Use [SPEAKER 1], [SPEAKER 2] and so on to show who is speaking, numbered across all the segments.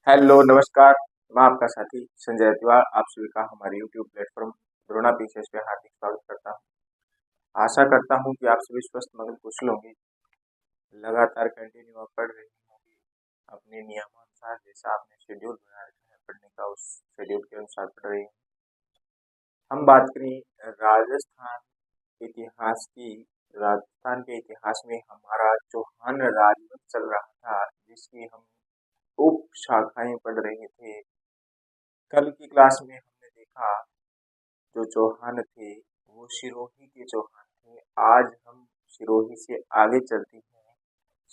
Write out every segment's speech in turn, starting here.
[SPEAKER 1] Hello नमस्कार। मैं आपका साथी संजय तिवारी आप सभी का हमारे यूट्यूब प्लेटफॉर्म द्रोणा पीसीएस पे हार्दिक स्वागत करता हूँ। आशा करता हूँ कि आप सभी स्वस्थ मगन कुशल होंगे। लगातार कंटिन्यू आप पढ़ रही होंगी अपने नियमानुसार, जैसा आपने शेड्यूल बना रखा है पढ़ने का, उस शेड्यूल के अनुसार पढ़ रही हैं। हम बात करें इतिहास की। राजस्थान के इतिहास में हमारा चौहान राजवंश चल रहा था, जिसकी हम उप शाखाएं पढ़ रहे थे। कल की क्लास में हमने देखा जो चौहान थे वो सिरोही के चौहान थे। आज हम सिरोही से आगे चलते हैं।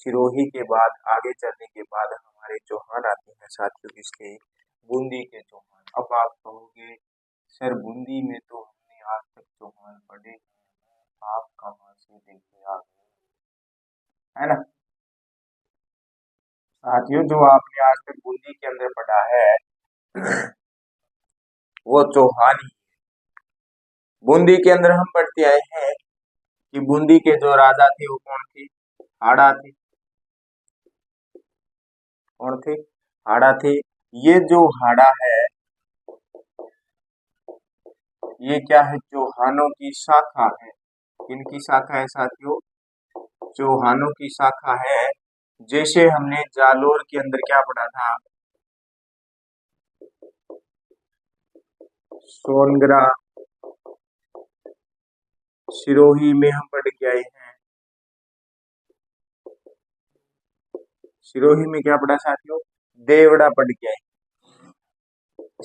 [SPEAKER 1] सिरोही के बाद आगे चलने के बाद हमारे चौहान आते हैं साथियों, किसके? बूंदी के चौहान। अब आप कहोगे सर बूंदी में तो हमने आज तक चौहान पढ़े हैं, आप कहाँ से देखे आ गए, है ना साथियों? जो आपने आज तक बूंदी के अंदर पढ़ा है वो चौहान ही। बूंदी के अंदर हम पढ़ते आए हैं कि बूंदी के जो राजा थे वो कौन थे? हाड़ा थे। कौन थे? हाड़ा थे। ये जो हाड़ा है ये क्या है? चौहानों की शाखा है। किनकी शाखा है साथियों? चौहानों की शाखा है। जैसे हमने जालोर के अंदर क्या पढ़ा था? सोनगरा। सिरोही में हम पढ़ के आए हैं। सिरोही में क्या पढ़ा साथियों? देवड़ा पढ़ के आए।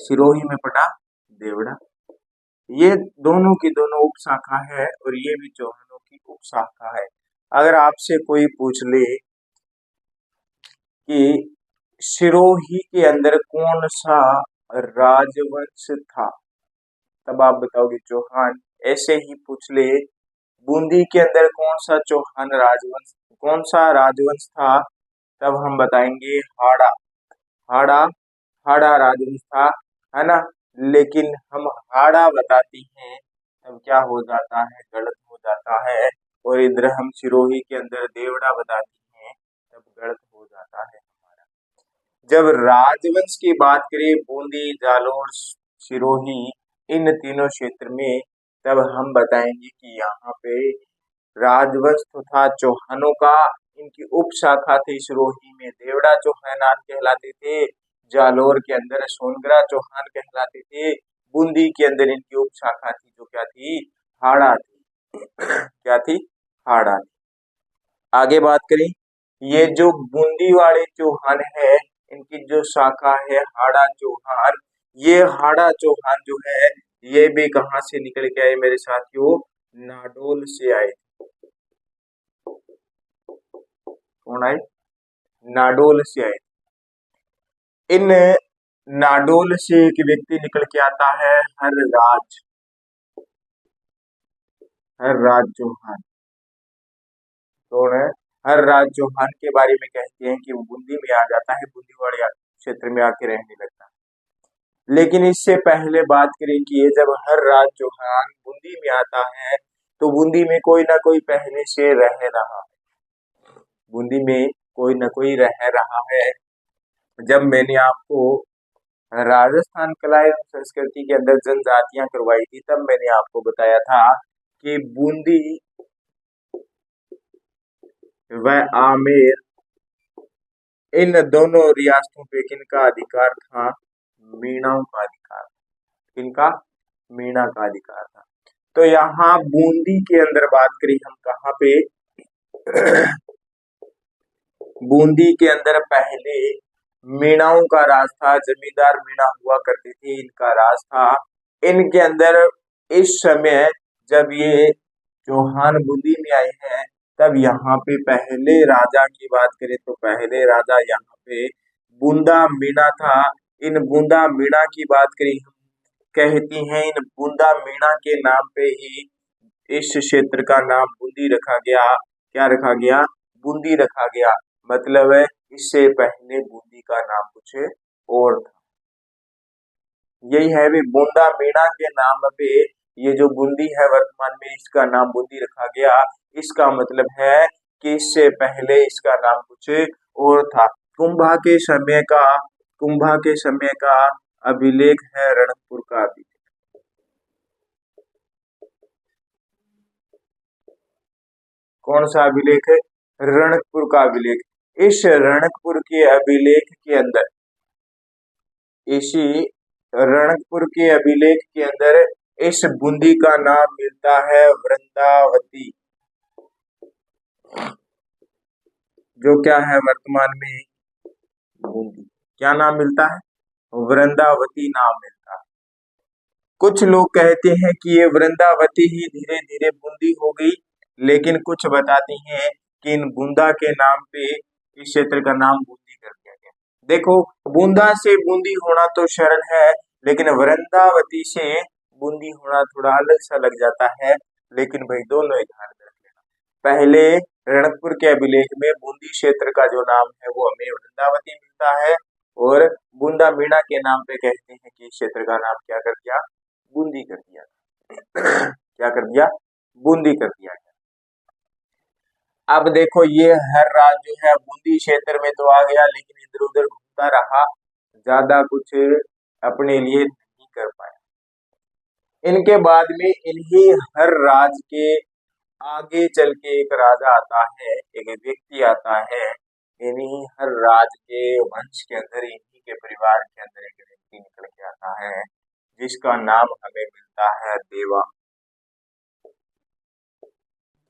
[SPEAKER 1] सिरोही में पढ़ा देवड़ा। ये दोनों की दोनों उप शाखा है और ये भी चौहानों की उप शाखा है। अगर आपसे कोई पूछ ले कि सिरोही के अंदर कौन सा राजवंश था, तब आप बताओगे चौहान। ऐसे ही पूछ ले बूंदी के अंदर कौन सा चौहान राजवंश, कौन सा राजवंश था, तब हम बताएंगे हाड़ा। हाड़ा हाड़ा राजवंश था, है ना। लेकिन हम हाड़ा बताते हैं तब क्या हो जाता है? गलत हो जाता है। और इधर हम सिरोही के अंदर देवड़ा बताते हैं तब गलत हो जाता है हमारा। जब राजवंश की बात करें बूंदी, जालोर, सिरोही, इन तीनों क्षेत्र में, तब हम बताएंगे कि यहाँ पे राजवंश तो था चौहानों का। इनकी उप शाखा थी सिरोही में देवड़ा चौहान कहलाते थे, जालोर के अंदर सोनगरा चौहान कहलाते थे, बूंदी के अंदर इनकी उप शाखा थी जो क्या थी? हाड़ा थी। क्या थी? हाड़ा थी। आगे बात करें, ये जो बूंदी वाले चौहान है इनकी जो शाखा है हाड़ा चौहान, ये हाड़ा चौहान जो है ये भी कहां से निकल के आए मेरे साथियों? नाडोल से आए। कौन आए? नाडोल से आए। इन नाडोल से एक व्यक्ति निकल के आता है हरराज। हरराज चौहान कौन है? हरराज चौहान के बारे में कहते हैं कि वो बूंदी में आ जाता है, बूंदीवाड़ी क्षेत्र में आके रहने लगता है। लेकिन इससे पहले बात करें कि ये जब हरराज चौहान बूंदी में आता है तो बूंदी में कोई ना कोई पहले से रह रहा है। बूंदी में कोई ना कोई रह रहा है। जब मैंने आपको राजस्थान कला एवं संस्कृति के अंदर जनजातियां करवाई थी तब मैंने आपको बताया था कि बूंदी व आमेर इन दोनों रियासतों पे किनका अधिकार था? मीणाओं का अधिकार। किनका? मीणा का अधिकार था। तो यहाँ बूंदी के अंदर बात करी हम कहाँ पे? बूंदी के अंदर पहले मीणाओं का राज था, जमींदार मीणा हुआ करती थी, इनका राज था। इनके अंदर इस समय जब ये चौहान बूंदी में आए हैं तब यहाँ पे पहले राजा की बात करें तो पहले राजा यहाँ पे बूंदा मीणा था। इन बूंदा मीणा की बात करी हम कहती हैं, इन बूंदा मीणा के नाम पे ही इस क्षेत्र का नाम बूंदी रखा गया। क्या रखा गया? बूंदी रखा गया। मतलब है इससे पहले बूंदी का नाम कुछ और था। यही है भी बूंदा मीणा के नाम पे ये जो बूंदी है वर्तमान में इसका नाम बूंदी रखा गया। इसका मतलब है कि इससे पहले इसका नाम कुछ और था। कुंभा के समय का कुंभा के समय का अभिलेख है रणकपुर का अभिलेख। कौन सा अभिलेख है? रणकपुर का अभिलेख। इस रणकपुर के अभिलेख के अंदर, इसी रणकपुर के अभिलेख के अंदर इस बूंदी का नाम मिलता है वृंदावती, जो क्या है वर्तमान में बूंदी। क्या नाम मिलता है? वृंदावती नाम मिलता है। कुछ लोग कहते हैं कि ये वृंदावती ही धीरे धीरे बूंदी हो गई, लेकिन कुछ बताती हैं कि इन बूंदा के नाम पे इस क्षेत्र का नाम बूंदी कर दिया गया। देखो, बूंदा से बूंदी होना तो सरल है, लेकिन वृंदावती से बूंदी होना थोड़ा अलग सा लग जाता है। लेकिन भाई दोनों ध्यान में रख लेना। पहले रणकपुर के अभिलेख में बूंदी क्षेत्र का जो नाम है वो हमें वृंदावती मिलता है, और बूंदा मीणा के नाम पे कहते हैं कि इस क्षेत्र का नाम क्या कर दिया? बूंदी कर दिया। क्या कर दिया? बूंदी कर दिया गया। अब देखो, ये हर राज जो है बूंदी क्षेत्र में तो आ गया, लेकिन इधर उधर घूमता रहा, ज्यादा कुछ अपने लिए नहीं कर पाया। इनके बाद में इन्हीं हर राज के आगे चल के एक राजा आता है, एक व्यक्ति आता है। इन्हीं हर राज के वंश के अंदर, इन्हीं के परिवार के अंदर एक व्यक्ति निकल के आता है, जिसका नाम हमें मिलता है देवा।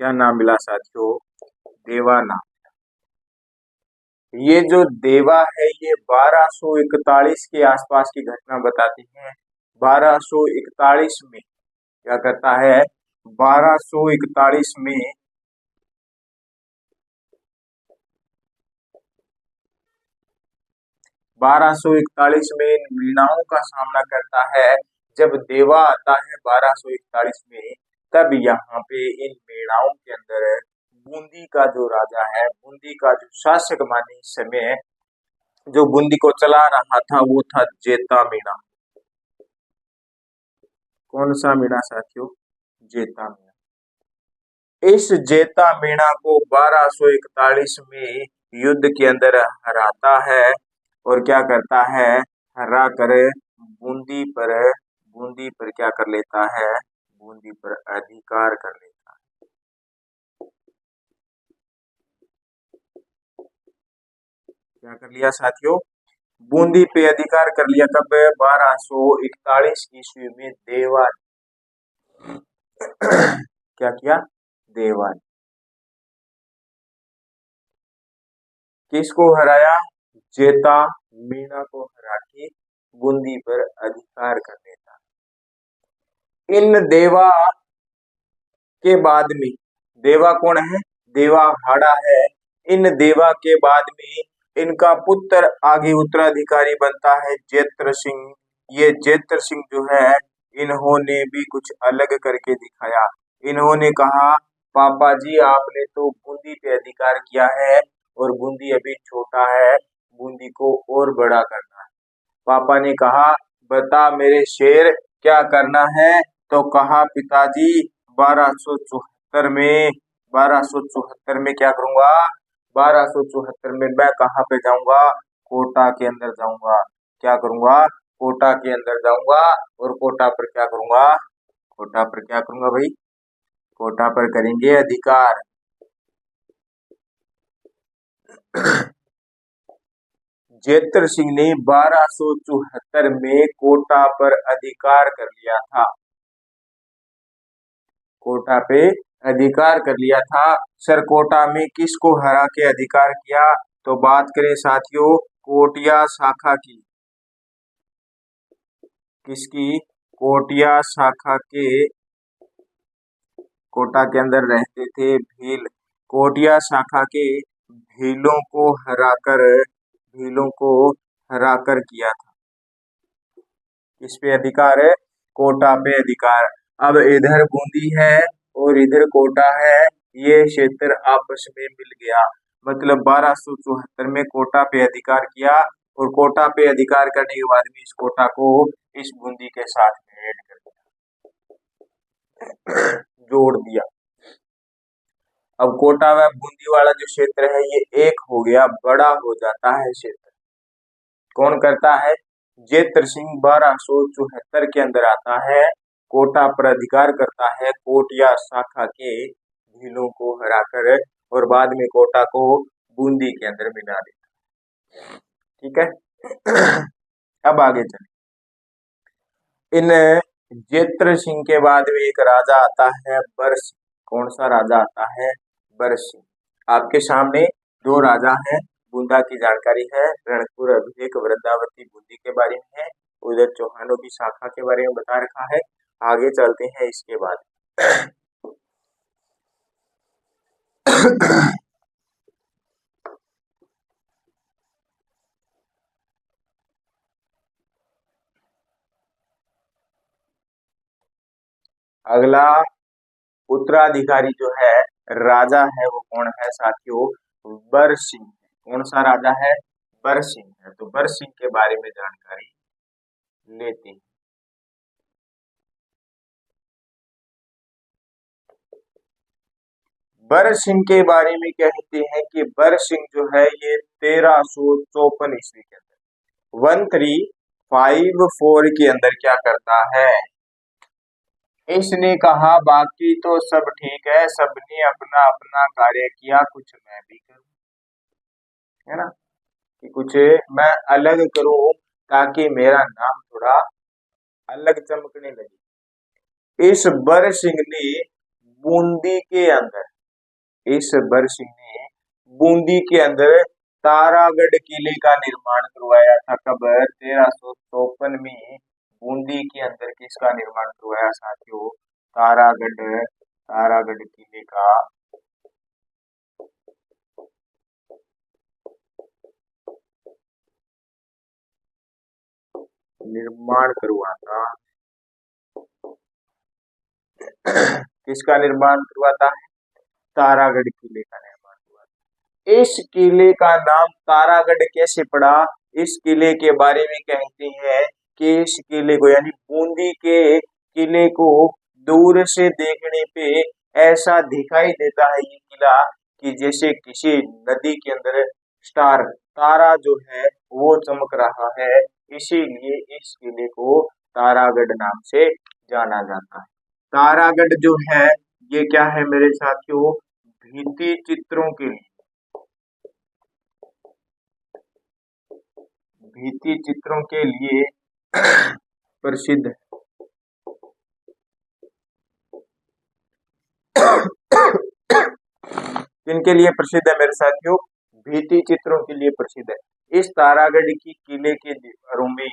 [SPEAKER 1] क्या नाम मिला साथियों? देवा नाम। ये जो देवा है ये 1241 के आसपास की घटना बताती है। 1241 में क्या करता है? 1241 में 1241 में इन मीणाओं का सामना करता है। जब देवा आता है 1241 में, तब यहाँ पे इन मीणाओं के अंदर बूंदी का जो राजा है, बूंदी का जो शासक माने इस समय जो बूंदी को चला रहा था, वो था जेता मीणा। कौन सा मीणा साथियों? जेता मीणा। इस जेता मीणा को 1241 में युद्ध के अंदर हराता है, और क्या करता है? हरा कर बूंदी पर क्या कर लेता है? बूंदी पर अधिकार कर लेता है। क्या कर लिया साथियों? बूंदी पे अधिकार कर लिया। कब? 1241 ईस्वी में देवा ने क्या किया? देवा ने किसको हराया? जेता मीणा को हरा के बूंदी पर अधिकार कर लेता। इन देवा के बाद में, देवा कौन है? देवा हाड़ा है। इन देवा के बाद में इनका पुत्र आगे उत्तराधिकारी बनता है जेत्र सिंह। ये जेत्र सिंह जो है, इन्होंने भी कुछ अलग करके दिखाया। इन्होंने कहा, पापा जी आपने तो बूंदी पे अधिकार किया है, और बूंदी अभी छोटा है, बूंदी को और बड़ा करना है। पापा ने कहा, बता मेरे शेर क्या करना है? तो कहा, पिताजी 1274 में क्या करूंगा? 1274 में मैं कहाँ पे जाऊंगा? कोटा के अंदर जाऊंगा। क्या करूंगा? कोटा के अंदर जाऊंगा, और कोटा पर क्या करूंगा? कोटा पर क्या करूंगा भाई? कोटा पर करेंगे अधिकार। जेत्र सिंह ने 1274 में कोटा पर अधिकार कर लिया था। कोटा पे अधिकार कर लिया था। सर कोटा में किसको हरा के अधिकार किया? तो बात करें साथियों कोटिया शाखा की। किसकी? कोटिया शाखा के। कोटा के अंदर रहते थे भील। कोटिया शाखा के भीलों को हराकर किया था। किस पे अधिकार है? कोटा पे अधिकार। अब इधर बूंदी है और इधर कोटा है, ये क्षेत्र आपस में मिल गया। मतलब 1274 में कोटा पे अधिकार किया, और कोटा पे अधिकार करने के बाद में इस कोटा को इस बूंदी के साथ में ऐड कर दिया, जोड़ दिया। अब कोटा व बूंदी वाला जो क्षेत्र है ये एक हो गया, बड़ा हो जाता है क्षेत्र। कौन करता है? जेत्र सिंह 1274 के अंदर आता है, कोटा पर अधिकार करता है, कोट या शाखा के भीलों को हराकर, और बाद में कोटा को बूंदी के अंदर मिला देता है। ठीक है। अब आगे चले। इन जेत्र सिंह के बाद में एक राजा आता है बरसिंह। कौन सा राजा आता है? बरसिंह। आपके सामने दो राजा हैं, बूंदा की जानकारी है, रणकपुर, अभिलेख, वृंदावती, बूंदी के बारे में है, उधर चौहानों की शाखा के बारे में बता रखा है। आगे चलते हैं इसके बाद। अगला उत्तराधिकारी जो है, राजा है, वो कौन है साथियों? बरसिंह। कौन सा राजा है? बरसिंह है। तो बरसिंह के बारे में जानकारी लेते हैं। बरसिंह के बारे में कहते हैं कि बरसिंह जो है ये 1354 ईस्वी के अंदर 1354 के अंदर क्या करता है? इसने कहा बाकी तो सब ठीक है, सबने अपना अपना कार्य किया, कुछ मैं भी करूं, है ना, कि कुछ मैं अलग करूं ताकि मेरा नाम थोड़ा अलग चमकने लगे। इस बरसिंह ने बूंदी के अंदर, इस बरसिंह ने बूंदी के अंदर तारागढ़ किले का निर्माण करवाया था। कब? 1354 में बूंदी के अंदर किसका निर्माण करवाया साथियों? तारागढ़, तारागढ़ किले का निर्माण करवाता। किसका निर्माण करवाता है? तारागढ़ किले का निर्माण करवाता। इस किले का नाम तारागढ़ कैसे पड़ा? इस किले के बारे में कहते हैं कि इस किले को, यानी बूंदी के किले को दूर से देखने पे ऐसा दिखाई देता है ये किला कि जैसे किसी नदी के अंदर स्टार, तारा जो है वो चमक रहा है। इसीलिए इस किले को तारागढ़ नाम से जाना जाता है। तारागढ़ जो है ये क्या है मेरे साथियों? भित्ति चित्रों के लिए, भित्ति चित्रों के लिए प्रसिद्ध है। किनके लिए प्रसिद्ध है मेरे साथियों? भित्ति चित्रों के लिए प्रसिद्ध है। इस तारागढ़ की किले के दीवारों में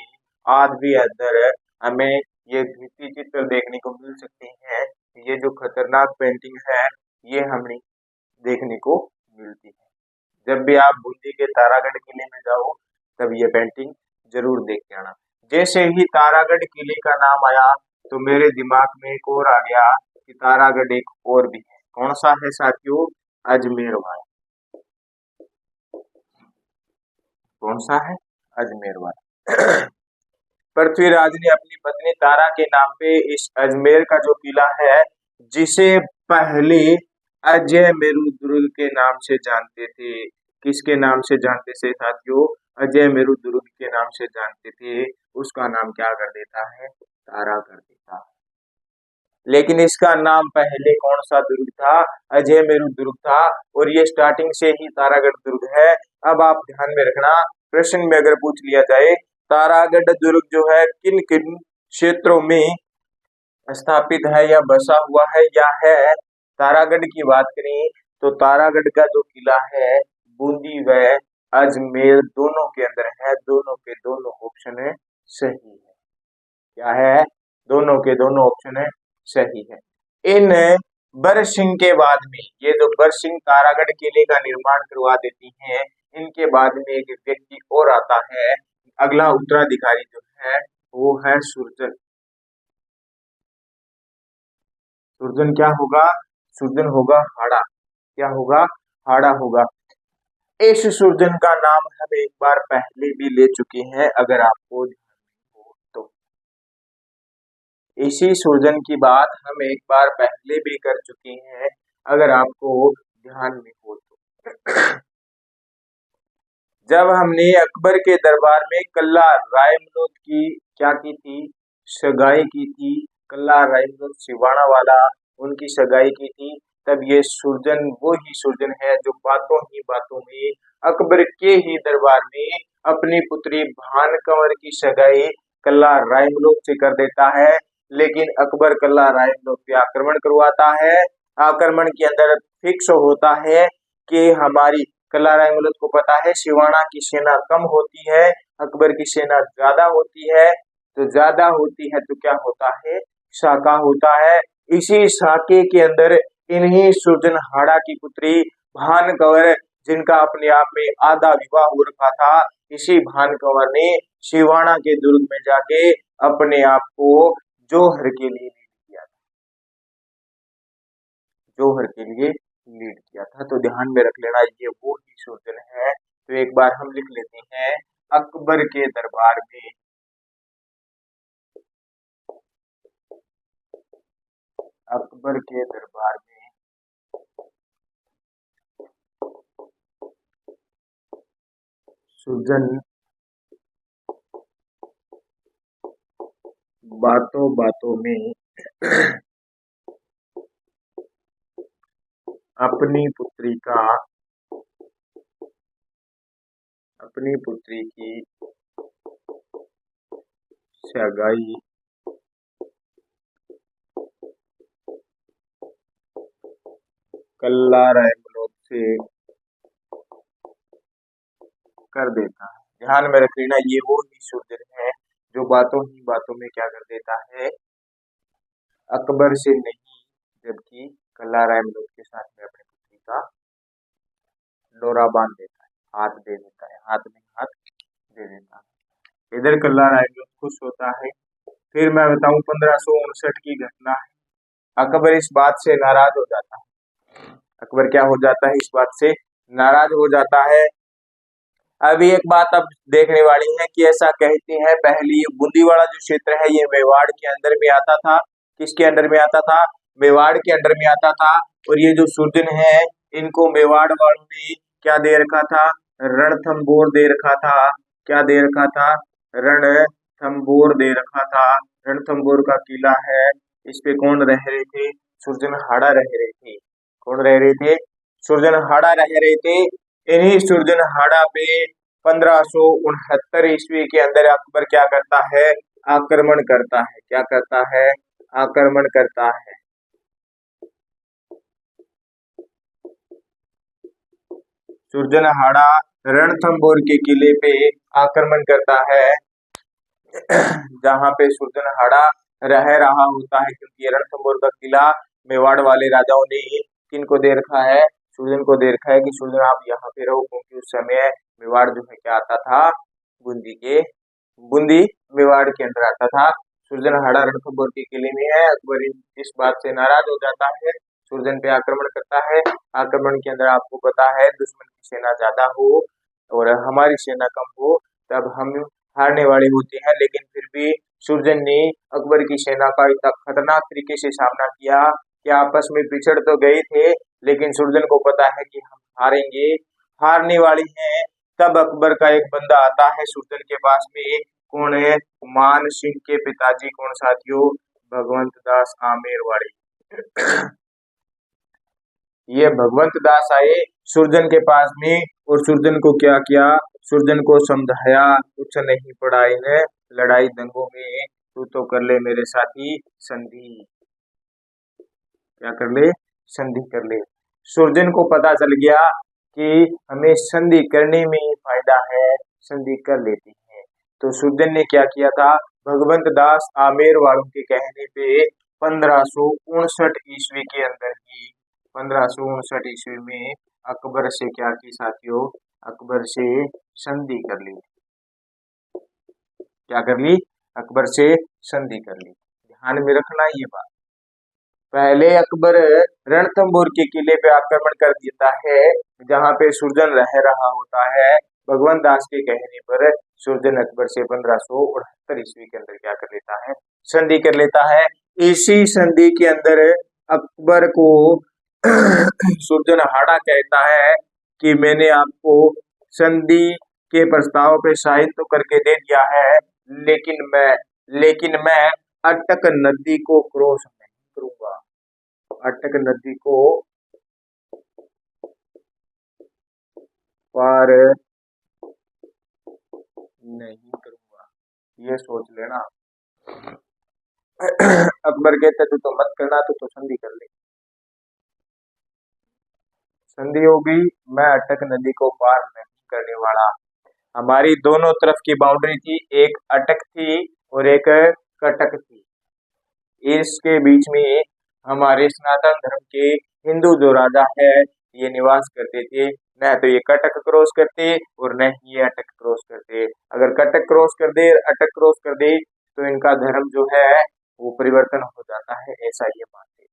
[SPEAKER 1] आज भी अंदर हमें ये भित्ति चित्र देखने को मिल सकते हैं। ये जो खतरनाक पेंटिंग है ये हमें देखने को मिलती है। जब भी आप बूंदी के तारागढ़ किले में जाओ तब ये पेंटिंग जरूर देख के आना। जैसे ही तारागढ़ किले का नाम आया तो मेरे दिमाग में एक और आ गया कि तारागढ़ एक और भी है। कौन सा है साथियों? अजमेर वाला। कौन सा है? अजमेर वाला। पृथ्वीराज ने अपनी पत्नी तारा के नाम पे इस अजमेर का जो किला है, जिसे पहले अजय मेरू दुर्ग के नाम से जानते थे। किसके नाम से जानते थे साथियों? अजय मेरू दुर्ग के नाम से जानते थे। उसका नाम क्या कर देता है? तारा कर देता है। लेकिन इसका नाम पहले कौन सा दुर्ग था? अजय मेरू दुर्ग था, और ये स्टार्टिंग से ही तारागढ़ दुर्ग है। अब आप ध्यान में रखना, प्रश्न में अगर पूछ लिया जाए तारागढ़ दुर्ग जो है किन किन क्षेत्रों में स्थापित है या बसा हुआ है या है, तारागढ़ की बात करें तो तारागढ़ का जो किला है बूंदी व अजमेर दोनों के अंदर है। दोनों के दोनों ऑप्शन है सही है। क्या है? दोनों के दोनों ऑप्शन है सही है। इन बरसिंह के बाद में, ये जो बरसिंह तारागढ़ किले का निर्माण करवा देती हैं, इनके बाद में एक व्यक्ति और आता है। अगला उत्तराधिकारी जो है वो है सुरजन। सुरजन क्या होगा? सुरजन होगा हाड़ा। क्या होगा? हाड़ा होगा। इस सुरजन का नाम हम एक बार पहले भी ले चुके हैं, अगर आपको ध्यान हो तो। इसी सुरजन की बात हम एक बार पहले भी कर चुके हैं, अगर आपको ध्यान में हो तो। जब हमने अकबर के दरबार में कल्ला रायमलोट की क्या की थी, सगाई की थी। कल्ला रायमलोट सिवाना वाला, उनकी सगाई की थी। तब ये सुरजन वो ही सुरजन है जो बातों ही बातों में अकबर के ही दरबार में अपनी पुत्री भानकंवर की सगाई कल्ला रायमलोट से कर देता है। लेकिन अकबर कल्ला रायमलोट पे आक्रमण करवाता है। आक्रमण के अंदर फिक्स होता है कि हमारी कल्ला रायमलोट को पता है सिवाना की सेना कम होती है, अकबर की सेना ज्यादा होती है। तो ज्यादा होती है तो क्या होता है, साका होता है। इसी साके के अंदर इन्हीं सुरजनहाड़ा की पुत्री भानकंवर, जिनका अपने आप में आधा विवाह हो रखा था, इसी भानकंवर ने सिवाना के दुर्ग में जाके अपने आप को जौहर के लिए लीड किया, जौहर के लिए लीड किया था। तो ध्यान में रख लेना, ये वो ही सुरजन है। तो एक बार हम लिख लेते हैं, अकबर के दरबार में अकबर के दरबार में सुरजन बातों बातों में अपनी पुत्री की सगाई कल्ला रायमलोट से कर देता है। ध्यान में रख लेना, ये वो ही सुरजन है जो बातों ही बातों में क्या कर देता है, अकबर से नहीं जबकि कल्ला रायमलोट के साथ में अपनी पुत्री का लोरा बांध देता है, हाथ दे देता है, हाथ में हाथ दे देता है। इधर कल्ला रायमलोट खुश होता है। फिर मैं बताऊं 1559 की घटना है। अकबर इस बात से नाराज हो जाता है। अकबर क्या हो जाता है, इस बात से नाराज हो जाता है। अभी एक बात अब देखने वाली है कि ऐसा कहते हैं पहली बूंदी वाला जो क्षेत्र है ये मेवाड़ के अंदर में आता था। किसके अंडर में आता था, मेवाड़ के अंडर में आता था। और ये जो सुरजन है इनको मेवाड़ वालों ने क्या दे रखा था, रणथंबोर दे रखा था। क्या दे रखा था, रणथंबोर दे रखा था। रणथंबोर का किला है, इस पे कौन रह रहे थे, सुरजनहाड़ा रह रहे थे। कौन रह रहे थे, सुरजनहाड़ा रह रहे थे। इन्हीं सुरजनहाड़ा पे 1569 ईस्वी के अंदर अकबर क्या करता है, आक्रमण करता है। क्या करता है, आक्रमण करता है। सुरजनहाड़ा रणथंबोर के किले पे आक्रमण करता है, जहां पे सुरजनहाड़ा रह रहा होता है। क्योंकि रणथंबोर का किला मेवाड़ वाले राजाओं ने किनको दे रखा है, सुरजन को दे रखा है कि सुरजन आप यहाँ पे रहो। क्योंकि उस समय मेवाड़ जो है क्या आता था, बूंदी मेवाड़ के अंदर आता था। सुरजनहाड़ा रणथंबोर के किले में है। अकबर इस बात से नाराज हो जाता है, सुरजन पे आक्रमण करता है। आक्रमण के अंदर आपको पता है दुश्मन की सेना ज्यादा हो और हमारी सेना कम हो तब हम हारने वाले होते हैं। लेकिन फिर भी सुरजन ने अकबर की सेना का इतना खतरनाक तरीके से सामना किया कि आपस में पिछड़ तो गए थे, लेकिन सुरजन को पता है कि हम हारेंगे, हारने वाली हैं। तब अकबर का एक बंदा आता है सुरजन के पास में। कौन है, मान सिंह के पिताजी, कौन साथियों, भगवंत दास आमेरवाड़ी। ये भगवंत दास आए सुरजन के पास में और सुरजन को क्या किया, सुरजन को समझाया, कुछ नहीं पड़ा इन्हें लड़ाई दंगों में, तू तो कर ले मेरे साथी संधि। क्या कर ले, संधि कर ले। सुरजन को पता चल गया कि हमें संधि करने में ही फायदा है, संधि कर लेते हैं। तो सुरजन ने क्या किया था, भगवंत दास आमेर वालों के कहने पे 1559 ईस्वी के अंदर ही, 1559 ईस्वी में अकबर से क्या की साथियों, अकबर से संधि कर ली। क्या कर ली, अकबर से संधि कर ली। ध्यान में रखना ये बात। पहले अकबर रणथंबोर के किले पे आक्रमण कर देता है जहां पे सुरजन रह रहा होता है। भगवंत दास के कहने पर सुरजन अकबर से 1569 ईस्वी के अंदर क्या कर लेता है, संधि कर लेता है। इसी संधि के अंदर अकबर को सुरजनहाड़ा कहता है कि मैंने आपको संधि के प्रस्ताव पे साइन तो करके दे दिया है, लेकिन मैं अटक नदी को क्रॉस नहीं करूंगा, अटक नदी को पार नहीं करूंगा, ये सोच लेना। अकबर कहते तू तो मत करना, तू तो संधि कर ले। संधि होगी, मैं अटक नदी को पार नहीं करने वाला। हमारी दोनों तरफ की बाउंड्री थी, एक अटक थी और एक कटक थी। इसके बीच में हमारे सनातन धर्म के हिंदू जो राजा है ये निवास करते थे। न तो ये कटक क्रॉस करते और न ही ये अटक क्रॉस करते। अगर कटक क्रॉस कर दे, अटक क्रॉस कर दे तो इनका धर्म जो है वो परिवर्तन हो जाता है, ऐसा ये मानते।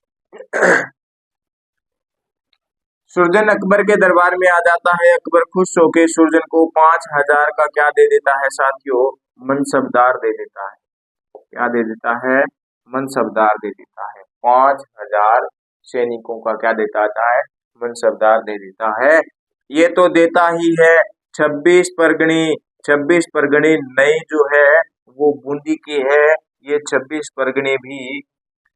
[SPEAKER 1] सुरजन अकबर के दरबार में आ जाता है। अकबर खुश होकर सुरजन को 5,000 का क्या दे देता है साथियों, मनसबदार दे देता है। क्या दे देता है, मनसबदार दे देता है। 5,000 सैनिकों का क्या देता है, मनसबदार दे देता है। ये तो देता ही है, 26 परगनी, 26 परगनी नई जो है वो बूंदी की है। ये 26 परगने भी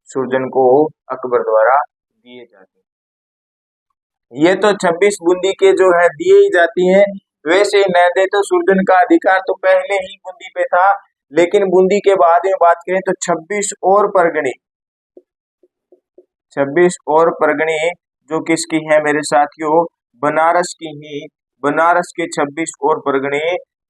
[SPEAKER 1] सुरजन को अकबर द्वारा दिए जाते हैं। ये तो 26 बूंदी के जो है दिए ही जाती हैं। वैसे ही न दे तो सुरजन का अधिकार तो पहले ही बूंदी पे था, लेकिन बूंदी के बाद में बात करें तो 26 और परगने, 26 और परगने जो किसकी है मेरे साथियों, बनारस की ही, बनारस के 26 और परगने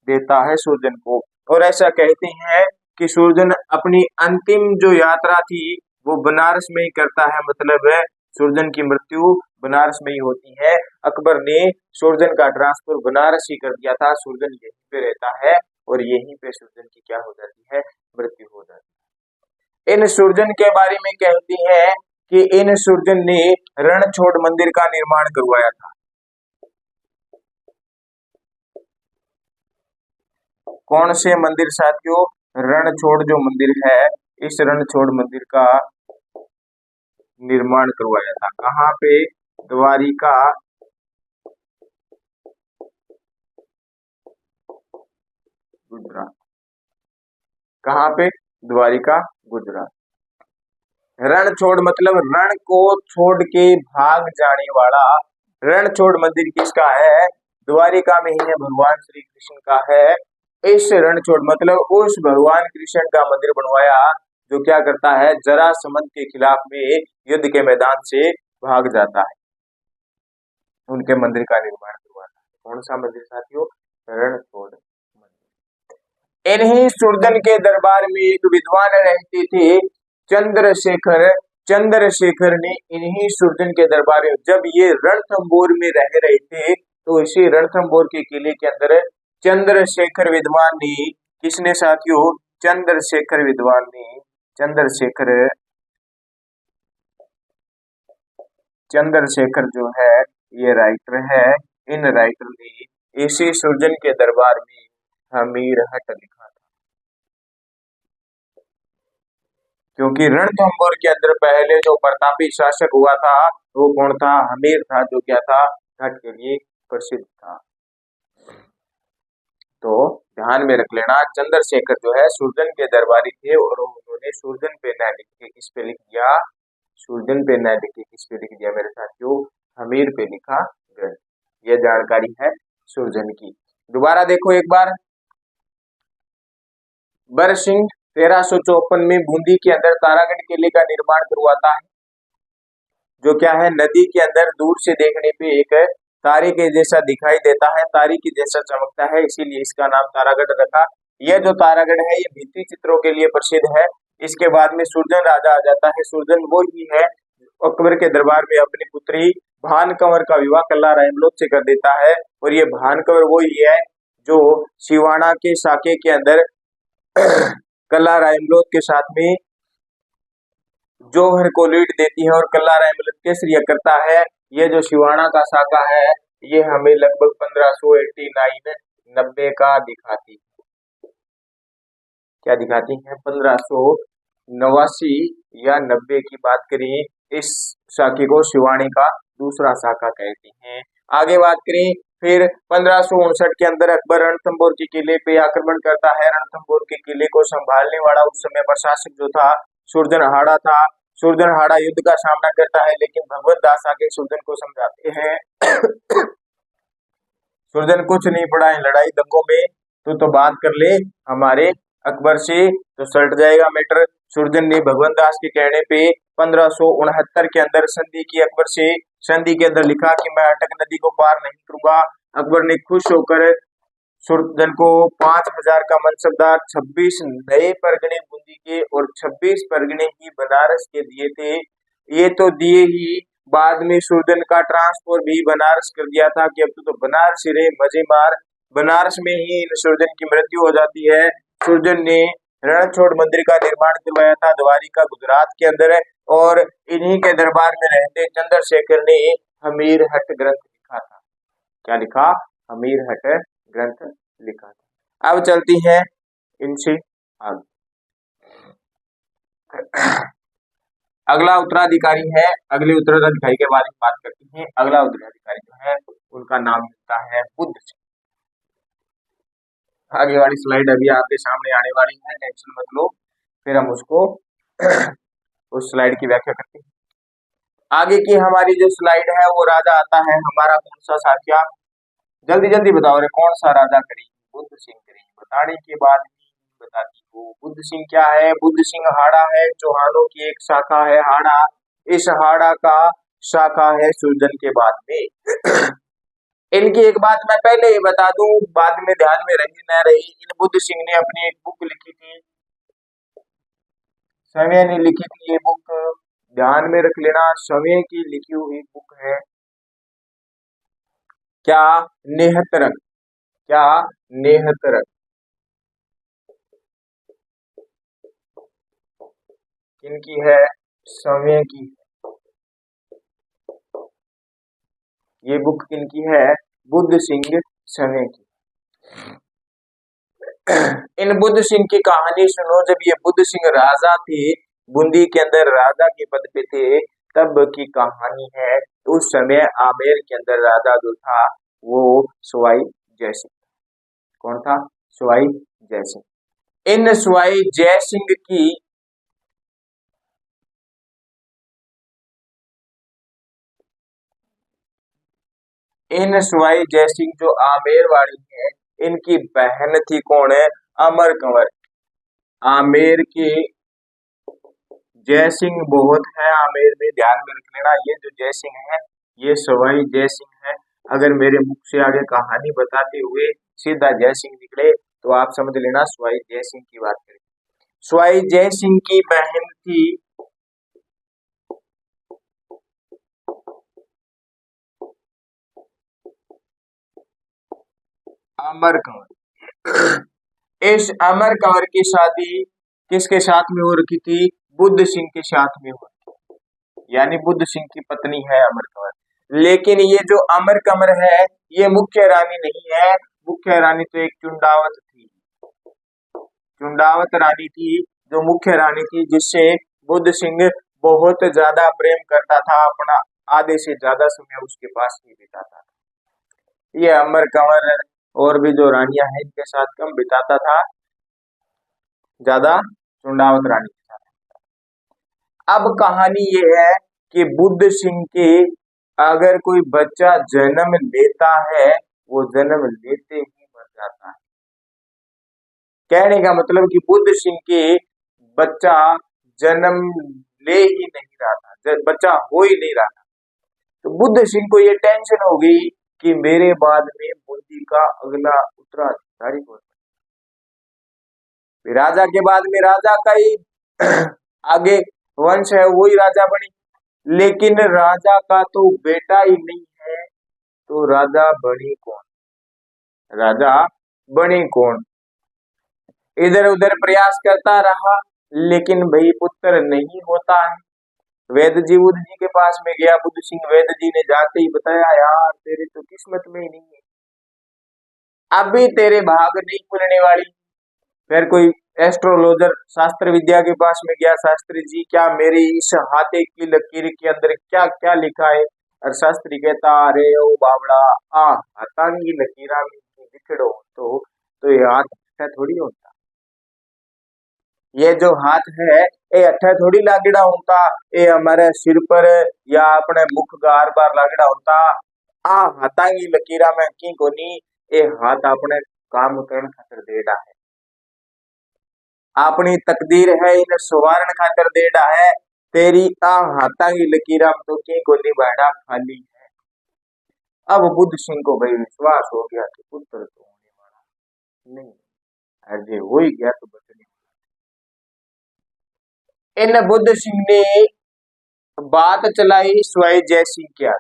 [SPEAKER 1] देता है सुरजन को। और ऐसा कहते हैं कि सुरजन अपनी अंतिम जो यात्रा थी वो बनारस में ही करता है, मतलब सुरजन की मृत्यु बनारस में ही होती है। अकबर ने सुरजन का ट्रांसफर बनारस ही कर दिया था। सुरजन यहीं पे रहता है और यहीं पे सुरजन की क्या हो जाती है, मृत्यु हो जाती है। इन सुरजन के बारे में कहती है कि इन सुरजन ने रणछोड़ मंदिर का निर्माण करवाया था। कौन से मंदिर साथियों, रणछोड़ जो मंदिर है, इस रणछोड़ मंदिर का निर्माण करवाया था। कहाँ पे, द्वारिका, गुजरात। कहाँ पे, द्वारिका, गुजरात। रणछोड़ मतलब रण को छोड़ के भाग जाने वाला। रणछोड़ मंदिर किसका है, द्वारिका में ही है, भगवान श्री कृष्ण का है। इस रणछोड़ मतलब उस भगवान कृष्ण का मंदिर बनवाया जो क्या करता है, जरासंध के खिलाफ में युद्ध के मैदान से भाग जाता है। उनके मंदिर का निर्माण करवाता है। कौन सा मंदिर साथियों, रणछोड़ मंदिर। इन्हीं सुरजन के दरबार में एक विद्वान रहते थे, चंद्रशेखर। चंद्रशेखर ने इन्हीं सुरजन के दरबार में, जब ये रणथंबोर में रह रहे थे तो इसी रणथंबोर के किले के अंदर चंद्रशेखर विद्वान ने, किसने साथियों, चंद्रशेखर विद्वान ने, चंद्रशेखर जो है ये राइटर है। इन राइटर ने इसी सुरजन के दरबार में हमीर हट लिखा था। क्योंकि रणथंबोर के अंदर पहले जो प्रतापी शासक हुआ था वो कौन था, हमीर था, जो क्या था, हट के लिए प्रसिद्ध था। तो ध्यान में रख लेना, चंद्रशेखर जो है सुरजन के दरबारी थे और उन्होंने सुरजन पे न लिख के किस पे लिख दिया, सुरजन पे न लिख के किस पे लिख दिया मेरे साथियों, हमीर पे लिखा गया। यह जानकारी है सुरजन की। दोबारा देखो एक बार, बरसिंह 1354 में बूंदी के अंदर तारागढ़ किले का निर्माण करवाता है, जो क्या है, नदी के अंदर दूर से देखने पे एक तारे के जैसा दिखाई देता है, तारे की जैसा चमकता है, इसीलिए इसका नाम तारागढ़ रखा। यह जो तारागढ़ है ये भित्ति चित्रों के लिए प्रसिद्ध है। इसके बाद में सुरजन राजा आ जाता है। सुरजन वो ही है अकबर के दरबार में अपनी पुत्री भानकंवर का विवाह कल्लार अहमलोक से कर देता है। और ये भानकंवर वो ही है जो सिवाना के साके के अंदर कल्लार अहमलोक के साथ में जौहर को लीड देती है और कल्लार अहमलोक केसरिया करता है। ये जो सिवाना का साका है ये हमें लगभग 1589 90 का दिखाती है। क्या दिखाती है, 1589 या 90 की बात करें। इस साके को शिवानी का दूसरा साका कहते हैं। आगे बात करें फिर 1559 के अंदर अकबर रणथंभौर के किले पे आक्रमण करता है। रणथंभौर के किले को संभालने वाला उस समय प्रशासक जो था सुरजनहाड़ा था। सुरजनहाड़ा युद्ध का सामना करता है, लेकिन भगवत दास आके सुरजन को समझाते हैं सुरजन कुछ नहीं पड़ा है लड़ाई दंगों में, तो बात कर ले हमारे अकबर से, तो सल्ट जाएगा मैटर। सुरजन ने भगवत दास के कहने पे 1569 के अंदर संधि की अकबर से। संधि के अंदर लिखा कि मैं अटक नदी को पार नहीं करूंगा। अकबर ने खुश होकर सुरजन को 5000 का मनसबदार, 26 नए परगने बूंदी के और 26 परगने ही बनारस के दिए थे। ये तो दिए ही, बाद में सुरजन का ट्रांसफर भी बनारस कर दिया था कि अब तो बनारस ही रहे, मजे मार। बनारस में ही सुरजन की मृत्यु हो जाती है। सुरजन ने रणछोड़ मंदिर का निर्माण करवाया था द्वारिका गुजरात के अंदर, और इन्हीं के दरबार में रहते चंद्रशेखर ने हमीर हट ग्रंथ लिखा था। क्या लिखा? हमीर हट ग्रंथ लिखा था। अब चलती है इनसे आगे। अगला उत्तराधिकारी है, अगले उत्तराधिकारी के बारे में बात करते हैं। अगला उत्तराधिकारी जो है उनका नाम होता है बुद्ध सिंह। आगे वाली स्लाइड अभी आपके सामने आने वाली है, टेंशन मत लो, फिर हम उसको उस स्लाइड की व्याख्या करते हैं। आगे की हमारी जो स्लाइड है वो राजा आता है हमारा कौन सा साथिया? जल्दी जल्दी बताओ रे, कौन सा राजा करेंगे? बुद्ध सिंह करेंगे। बताने के बाद बताती हूँ बुद्ध सिंह क्या है। बुद्ध सिंह हाड़ा है, चौहानों की एक शाखा है हाड़ा। इस हाड़ा का शाखा है सुरजन के बाद में। इनकी एक बात मैं पहले ही बता दूं, बाद में ध्यान में रही न रही। इन बुद्ध सिंह ने अपनी एक बुक लिखी थी, समय ने लिखी थी ये बुक, ध्यान में रख लेना, समय की लिखी हुई बुक है। क्या? नेहतरंग। क्या? नेहतरंग। किनकी है? समय की। ये बुक किनकी है? बुद्ध सिंह समय की। इन बुद्ध सिंह की कहानी सुनो। जब ये बुद्ध सिंह राजा थे, बूंदी के अंदर राजा के पद पे थे, तब की कहानी है। उस समय आमेर के अंदर राजा जो था वो सवाई जयसिंह। कौन था? सवाई जयसिंह। इन सवाई जयसिंह की इन सवाई जयसिंह जो आमेर वाली है, इनकी बहन थी कौन है? अमर कंवर। आमेर के जयसिंह बहुत है आमेर में, ध्यान में रख लेना। ये जो जयसिंह है ये सवाई जयसिंह है। अगर मेरे मुख से आगे कहानी बताते हुए सीधा जयसिंह निकले तो आप समझ लेना सवाई जयसिंह की बात करें। सवाई जयसिंह की बहन थी अमर कंवर। इस अमर कंवर की शादी किसके साथ में हो रखी थी? बुद्ध सिंह के साथ में हो रखी, यानी बुद्ध सिंह की पत्नी है अमर कंवर। लेकिन ये जो अमर कंवर है ये मुख्य रानी नहीं है। मुख्य रानी तो एक चुंडावत थी, चुंडावत रानी थी जो मुख्य रानी थी, जिससे बुद्ध सिंह बहुत ज्यादा प्रेम करता था, अपना आधे से ज्यादा समय उसके पास ही बिताता था। ये अमर कंवर और भी जो रानियां हैं इनके साथ कम बिताता था, ज्यादा चुंडावत रानी के साथ। अब कहानी ये है कि बुद्ध सिंह के अगर कोई बच्चा जन्म लेता है वो जन्म लेते ही मर जाता है। कहने का मतलब कि बुद्ध सिंह के बच्चा जन्म ले ही नहीं रहा था, बच्चा हो ही नहीं रहा था। तो बुद्ध सिंह को ये टेंशन हो गई कि मेरे बाद में बूंदी का अगला उत्तराधिकारी कौन? राजा के बाद में राजा का ही आगे वंश है, वही राजा बने। लेकिन राजा का तो बेटा ही नहीं है, तो राजा बने कौन? राजा बने कौन? इधर उधर प्रयास करता रहा, लेकिन भाई पुत्र नहीं होता है। वैद्य जी बुद्ध जी के पास में गया बुद्ध सिंह। वैद्य जी ने जाते ही बताया, यार तेरे तो किस्मत में ही नहीं है, अभी तेरे भाग नहीं खुलने वाली। फिर कोई एस्ट्रोलॉजर शास्त्र विद्या के पास में गया, शास्त्री जी क्या मेरी इस हाथे की लकीर के अंदर क्या क्या लिखा है? अर्थशास्त्री कहता अरे ओ बावड़ा, आ हाथांगी लकीरा में दिखड़ो तो ये हाथ अच्छा थोड़ी होता, ये जो हाथ है ये अच्छा थोड़ी लागड़ा होता, ये हमारे सिर पर या अपने मुख गार बार लागड़ा होता। आ हाथांगी लकीरा में की कोनी, ये हाथ अपने काम करण खातर देड़ा है, अपनी तकदीर है इन सुवारण खातर देड़ा है। तेरी आ हाथा की लकीरा में तो की कोनी बैठा खाली है। अब बुद्ध सिंह को भाई विश्वास हो गया कि पुत्र तो होने वाला नहीं, अरे हो ही गया तो बचने। इन बुद्ध सिंह ने बात चलाई स्वाई जय सिंह क्या,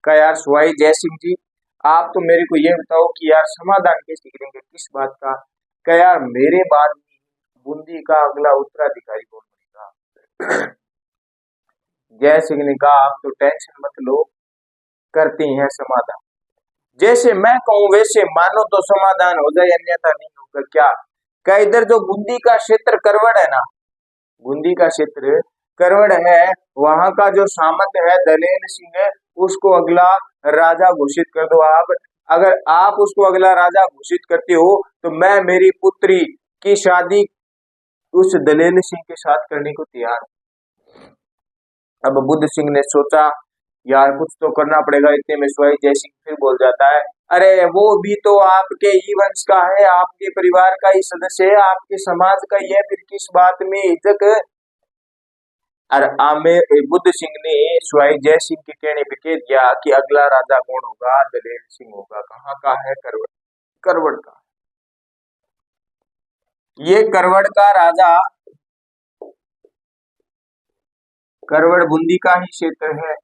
[SPEAKER 1] कहा यार स्वाई जय सिंह जी आप तो मेरे को ये बताओ कि यार समाधान कैसे करेंगे किस बात का। कहा यार मेरे बाद बूंदी का अगला उत्तराधिकारी कौन बनेगा। जय सिंह ने कहा आप तो टेंशन मत लो, करते हैं समाधान, जैसे मैं कहूं वैसे मानो तो समाधान हो जाए अन्यथा नहीं होगा क्या। क्या इधर जो बूंदी का क्षेत्र करवड़ है ना, बूंदी का क्षेत्र करवड़ है, वहां का जो सामंत है दलेल सिंह है, उसको अगला राजा घोषित कर दो आप। अगर आप उसको अगला राजा घोषित करते हो तो मैं मेरी पुत्री की शादी उस दलेल सिंह के साथ करने को तैयार हूं। अब बुद्ध सिंह ने सोचा यार कुछ तो करना पड़ेगा, इतने में स्वाई जय सिंह फिर बोल जाता है अरे वो भी तो आपके ही वंश का है, आपके परिवार का ही सदस्य है, आपके समाज का ही है, फिर किस बात में हिचक। और आमिर बुद्ध सिंह ने स्वाई जय सिंह के कहने पे कह दिया कि अगला राजा कौन होगा, दलेल सिंह होगा। कहाँ का है, करवड़, करवड़ का। ये करवड़ का राजा, करवड़ बूंदी का ही क्षेत्र है।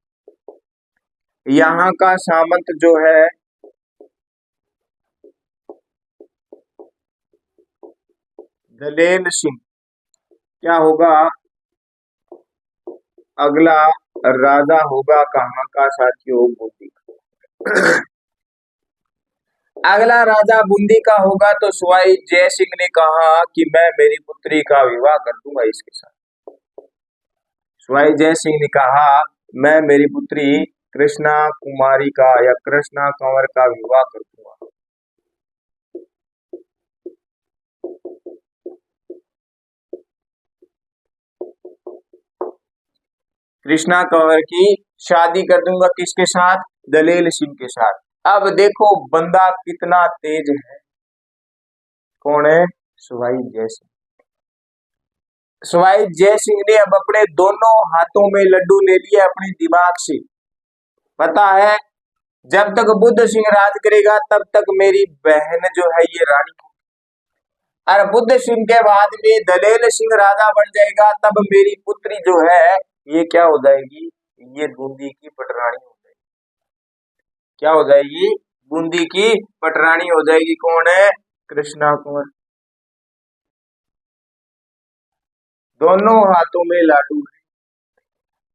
[SPEAKER 1] यहाँ का सामंत जो है दलेल सिंह क्या होगा, अगला राजा होगा कहाँ का साथियों, बूंदी का। अगला राजा बूंदी का होगा तो स्वाई जय सिंह ने कहा कि मैं मेरी पुत्री का विवाह कर दूंगा इसके साथ। स्वाई जय सिंह ने कहा मैं मेरी पुत्री कृष्णा कुमारी का या कृष्णा कंवर का विवाह कर दूंगा। कृष्णा कंवर की शादी कर दूंगा किसके साथ, दलेल सिंह के साथ। अब देखो बंदा कितना तेज है, कौन है, स्वाई जय सिंह। स्वाई जय सिंह ने अब अपने दोनों हाथों में लड्डू ले लिया अपने दिमाग से। पता है जब तक बुद्ध सिंह राज करेगा तब तक मेरी बहन जो है ये रानी, और बुद्ध सिंह के बाद में दलेल सिंह राजा बन जाएगा तब मेरी पुत्री जो है ये क्या हो जाएगी, ये बूंदी की पटरानी हो जाएगी। क्या हो जाएगी, बूंदी की पटरानी हो जाएगी। कौन है, कृष्णा कुंवर। दोनों हाथों में लाडू है।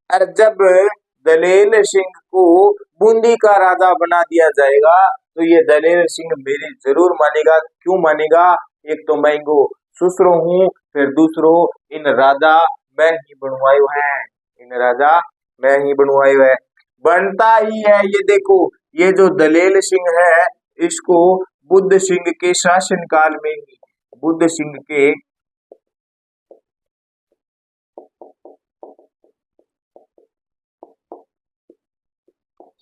[SPEAKER 1] और जब दलेल सिंह को बूंदी का राजा बना दिया जाएगा तो ये दलेल सिंह मेरी जरूर मानेगा। क्यों मानेगा, एक तो मैं इनको ससुरो हूं, फिर दूसरो इन राजा मैं ही बनवायो है, इन राजा मैं ही बनवायो है, बनता ही है। ये देखो ये जो दलेल सिंह है इसको बुद्ध सिंह के शासन काल में ही, बुद्ध सिंह के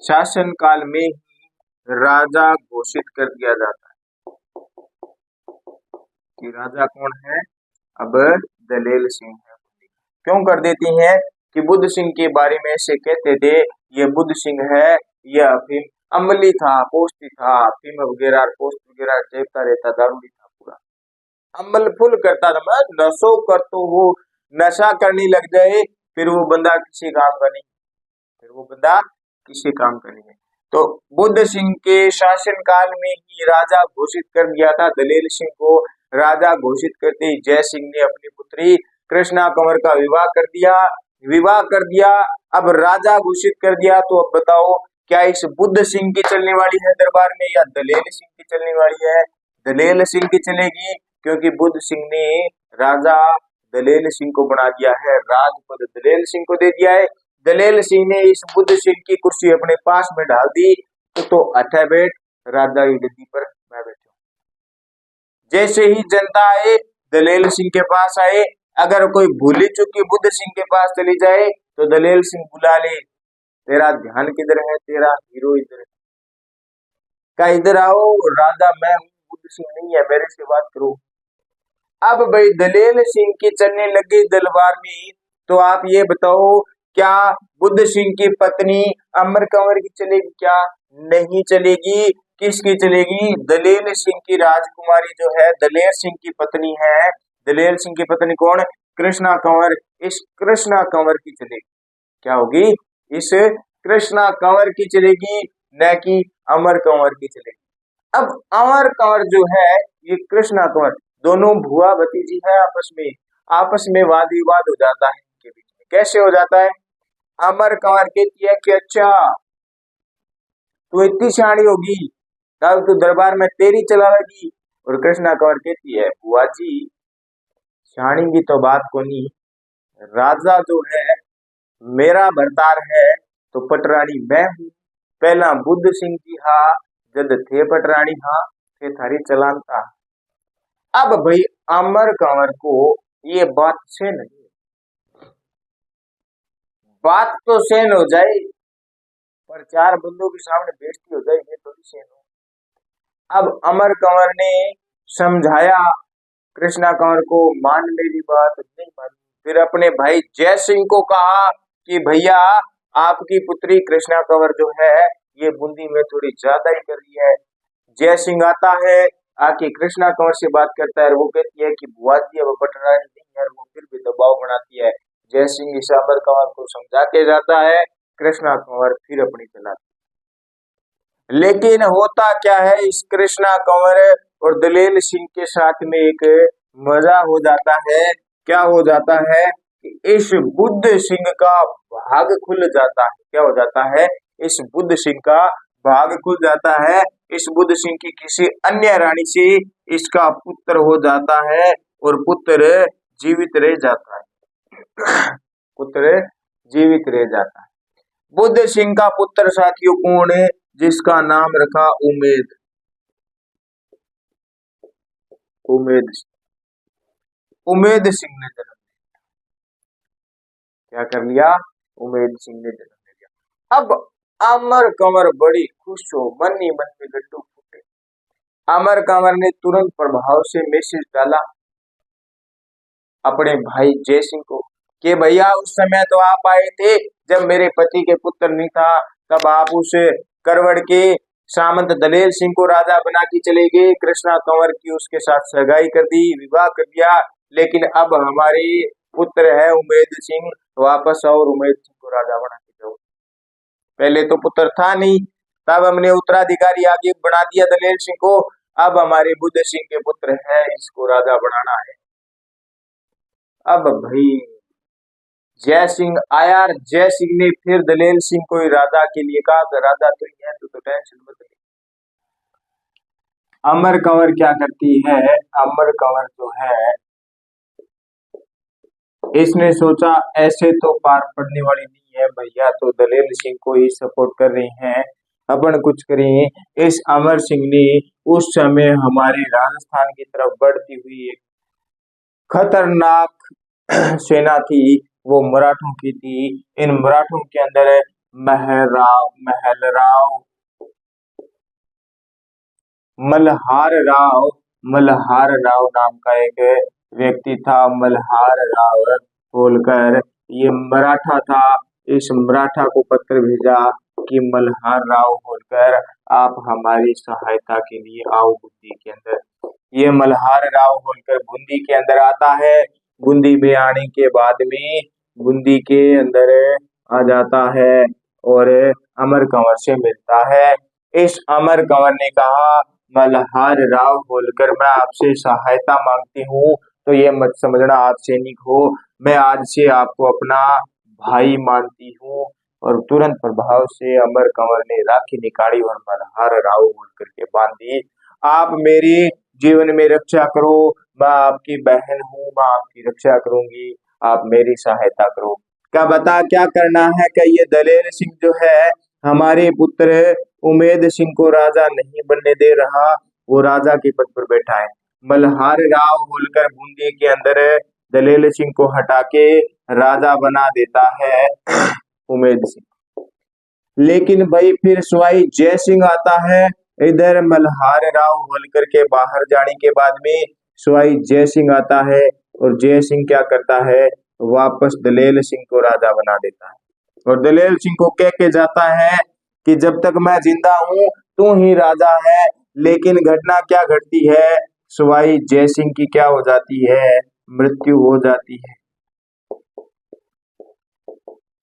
[SPEAKER 1] शासन काल में ही राजा घोषित कर दिया जाता है कि राजा कौन है, अब दलेल सिंह है। क्यों कर देती हैं कि बुद्ध सिंह के बारे में ऐसे कहते थे ये बुद्ध सिंह है, यह अफीम अमली था, पोस्ती था, अफीम वगैरह पोस्ट वगैरह चेपता रहता, दारूड़ी था, पूरा अमल फुल करता था। मैं नशो कर तो वो नशा करने लग जाए फिर वो बंदा किसी काम का नहीं, फिर वो बंदा किसी काम का नहीं है। तो बुद्ध सिंह के शासन काल में ही राजा घोषित कर दिया था दलेल सिंह को। राजा घोषित करते ही जय सिंह ने अपनी पुत्री कृष्णा कंवर का विवाह कर दिया, विवाह कर दिया। अब राजा घोषित कर दिया तो अब बताओ क्या इस बुद्ध सिंह की चलने वाली है दरबार में या दलेल सिंह की चलने वाली है, दलेल सिंह की चलेगी, क्योंकि बुद्ध सिंह ने राजा दलेल सिंह को बना दिया है, राजपद दलेल सिंह को दे दिया है। दलेल सिंह ने इस बुद्ध सिंह की कुर्सी अपने पास में डाल दी तो अठे बैठ राजा की गद्दी पर मैं बैठा। जैसे ही जनता आए दलेल सिंह के पास आए, अगर कोई भूली चुकी बुद्ध सिंह के पास चली जाए तो दलेल सिंह बुला ले, तेरा ध्यान किधर है, तेरा हीरो इधर है, का इधर आओ राजा मैं हूँ, बुद्ध सिंह नहीं है, मेरे से बात करो। अब भाई दलेल सिंह की चलने लगी दरबार में, तो आप ये बताओ क्या बुद्ध सिंह की पत्नी अमर कंवर की चलेगी? क्या नहीं चलेगी। किसकी चलेगी? दलेल सिंह की राजकुमारी जो है दलेर सिंह की पत्नी है। दलेर सिंह की पत्नी कौन? कृष्णा कंवर। इस कृष्णा कंवर की चलेगी। क्या होगी? इस कृष्णा कंवर की चलेगी, न कि अमर कंवर की चलेगी। अब अमर कंवर जो है ये कृष्णा कंवर दोनों भुआ भतीजी है, आपस में वाद विवाद हो जाता है इनके बीच में। कैसे हो जाता है? अमर कंवर कहती है कि अच्छा तू इतनी सियाणी होगी तब तू दरबार में तेरी चला लगी, और कृष्णा कंवर कहती है बुआ जी सियाणी की तो बात को नहीं, राजा जो है मेरा भरतार है तो पटरानी मैं हूँ। पहला बुद्ध सिंह की हा जद थे पटरानी हा थे थारी चलानता। अब भाई अमर कंवर को ये बात सहन नहीं, बात तो सहन हो जाए पर चार बंदों के सामने बेइज्जती हो जाए ये थोड़ी सहन हो। अब अमर कंवर ने समझाया कृष्णा कंवर को, मान मेरी बात, नहीं मानी। फिर अपने भाई जय सिंह को कहा कि भैया आपकी पुत्री कृष्णा कंवर जो है ये बूंदी में थोड़ी ज्यादा ही कर रही है। जय सिंह आता है, आके कृष्णा कंवर से बात करता है, वो कहती है कि बुआ जी अब पटरानी नहीं है, वो फिर भी दबाव बनाती है। जय सिंह इस अमर कंवर को समझा के जाता है, कृष्णा कंवर फिर अपनी चलाती। लेकिन होता क्या है, इस कृष्णा कंवर और दलेल सिंह के साथ में एक मजा हो जाता है। क्या हो जाता है कि इस बुद्ध सिंह का भाग खुल जाता है। क्या हो जाता है? इस बुद्ध सिंह का भाग खुल जाता है। इस बुद्ध सिंह की किसी अन्य रानी से इसका पुत्र हो जाता है और पुत्र जीवित रह जाता है। पुत्र जीवित रह जाता है। बुद्ध सिंह का पुत्र साथियों कौन है? जिसका नाम रखा उमेद। उमेद सिंह ने जन्म, क्या कर लिया? उमेद सिंह ने जन्म ले लिया। अब अमर कंवर बड़ी खुश हो, मन ही मन में गड्ढू फूटे। अमर कंवर ने तुरंत प्रभाव से मैसेज डाला अपने भाई जय सिंह को कि भैया उस समय तो आप आए थे जब मेरे पति के पुत्र नहीं था, तब आप उस करवड़ के सामंत दलेल सिंह को राजा बना के चले गए, कृष्णा कंवर की उसके साथ सगाई कर दी, विवाह कर दिया। लेकिन अब हमारे पुत्र है उमेद सिंह, वापस आओ और उमेद सिंह को राजा बना के जाओ। पहले तो पुत्र था नहीं, तब हमने उत्तराधिकारी आगे बना दिया दलेल सिंह को, अब हमारे बुद्ध सिंह के पुत्र है, इसको राजा बनाना है। अब भाई जय सिंह आया, जय सिंह ने फिर दलेल सिंह को राजा के लिए कहा, राजा तो ही है तो टेंशन मत ले। अमर कंवर क्या करती है? अमर कंवर जो है इसने सोचा ऐसे तो पार पड़ने वाली नहीं है, भैया तो दलेल सिंह को ही सपोर्ट कर रही हैं, अपन कुछ करें। इस अमर सिंह ने उस समय हमारे राजस्थान की तरफ बढ़ती हुई एक खतरनाक सेना थी, वो मराठों की थी। इन मराठों के अंदर मल्हार राव नाम का एक व्यक्ति था। मल्हार राव होलकर ये मराठा था। इस मराठा को पत्र भेजा कि मल्हार राव होलकर आप हमारी सहायता के लिए आओ बूंदी के अंदर। ये मल्हार राव होलकर बूंदी के अंदर आता है। बूंदी में आने के बाद में बूंदी के अंदर आ जाता है और अमर कंवर से मिलता है। इस अमर कंवर ने कहा, मल्हार राव होलकर मैं आपसे सहायता मांगती हूँ, तो ये मत समझना आप सैनिक हो, मैं आज से आपको अपना भाई मानती हूँ। और तुरंत प्रभाव से अमर कंवर ने राखी निकाली और मल्हार राव होलकर के बांधी। आप मेरी जीवन में रक्षा करो, मैं आपकी बहन हूँ, मैं आपकी रक्षा करूंगी, आप मेरी सहायता करो। क्या बता क्या करना है कि ये दलेर सिंह जो है हमारे पुत्र उमेद सिंह को राजा नहीं बनने दे रहा, वो राजा के पद पर बैठा है। मल्हार राव होलकर बूंदी के अंदर दलेर सिंह को हटा के राजा बना देता है उमेद सिंह। लेकिन भाई फिर सवाई जय सिंह आता है। इधर मल्हार राव होलकर के बाहर जाने के बाद में सवाई जय सिंह आता है और जय सिंह क्या करता है, वापस दलेर सिंह को राजा बना देता है और दलेर सिंह को कह के जाता है कि जब तक मैं जिंदा हूं तू ही राजा है। लेकिन घटना क्या घटती है, सवाई जय सिंह की क्या हो जाती है, मृत्यु हो जाती है।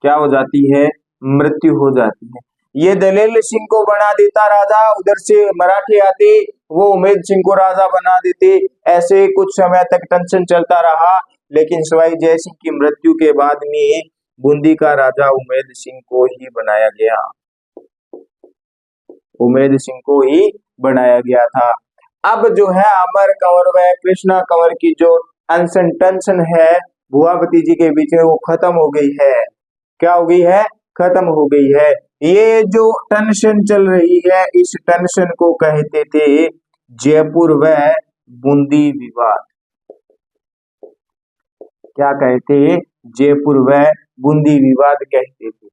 [SPEAKER 1] क्या हो जाती है, मृत्यु हो जाती है। ये दलेर सिंह को बना देता राजा, उधर से मराठी आते वो उमेद सिंह को राजा बना देते। ऐसे कुछ समय तक टेंशन चलता रहा, लेकिन सवाई जय सिंह की मृत्यु के बाद में बूंदी का राजा उमेद सिंह को ही बनाया गया, उमेद सिंह को ही बनाया गया था। अब जो है अमर कंवर व कृष्णा कंवर की जो अनशन टेंशन है भुवापति जी के बीच में वो खत्म हो गई है। क्या हो गई है, खत्म हो गई है। ये जो टेंशन चल रही है इस टेंशन को कहते थे जयपुर व बूंदी विवाद। क्या कहते, जयपुर व बूंदी विवाद कहते थे।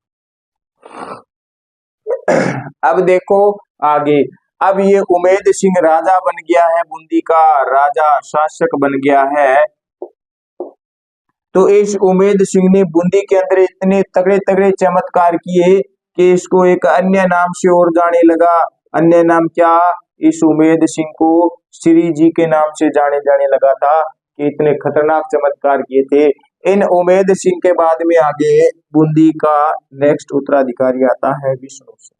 [SPEAKER 1] अब देखो आगे, अब ये उमेद सिंह राजा बन गया है, बूंदी का राजा शासक बन गया है। तो इस उमेद सिंह ने बूंदी के अंदर इतने तगड़े तगड़े चमत्कार किए कि इसको एक अन्य नाम से और जाने लगा। अन्य नाम क्या, इस उमेद सिंह को श्री जी के नाम से जाने लगा था कि इतने खतरनाक चमत्कार किए थे। इन उमेद सिंह के बाद में आगे बूंदी का नेक्स्ट उत्तराधिकारी आता है विष्णु सिंह।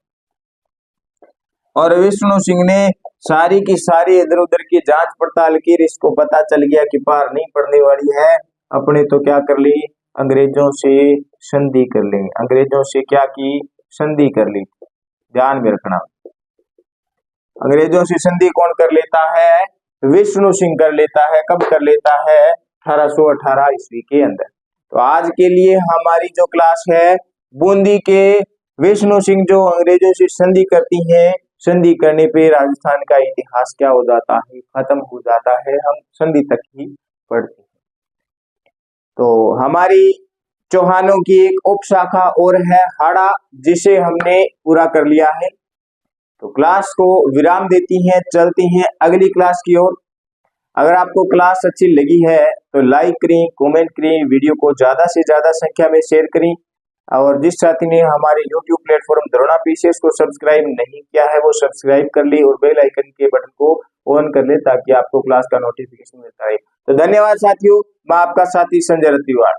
[SPEAKER 1] और विष्णु सिंह ने सारी की सारी इधर उधर की जांच पड़ताल की, इसको पता चल गया कि पार नहीं पड़ने वाली है, अपने तो क्या कर ली, अंग्रेजों से संधि कर ली। अंग्रेजों से क्या की, संधि कर ली। ध्यान में रखना, अंग्रेजों से संधि कौन कर लेता है, विष्णु सिंह कर लेता है। कब कर लेता है, 1818 ईस्वी के अंदर। तो आज के लिए हमारी जो क्लास है बूंदी के विष्णु सिंह जो अंग्रेजों से संधि करती हैं, संधि करने पे राजस्थान का इतिहास क्या हो जाता है, खत्म हो जाता है। हम संधि तक ही पढ़ते हैं। तो हमारी चौहानों की एक उपशाखा और है हाड़ा, जिसे हमने पूरा कर लिया है। तो क्लास को विराम देती हैं, चलती हैं अगली क्लास की ओर। अगर आपको क्लास अच्छी लगी है तो लाइक करें, कमेंट करें, वीडियो को ज्यादा से ज्यादा संख्या में शेयर करें। और जिस साथी ने हमारे YouTube प्लेटफॉर्म दरोना पीसीएस को सब्सक्राइब नहीं किया है वो सब्सक्राइब कर ले और बेल आइकन के बटन को ऑन कर ले ताकि आपको क्लास का नोटिफिकेशन मिलता रहे। तो धन्यवाद साथियों, मैं आपका साथी संजय रतिवाड़।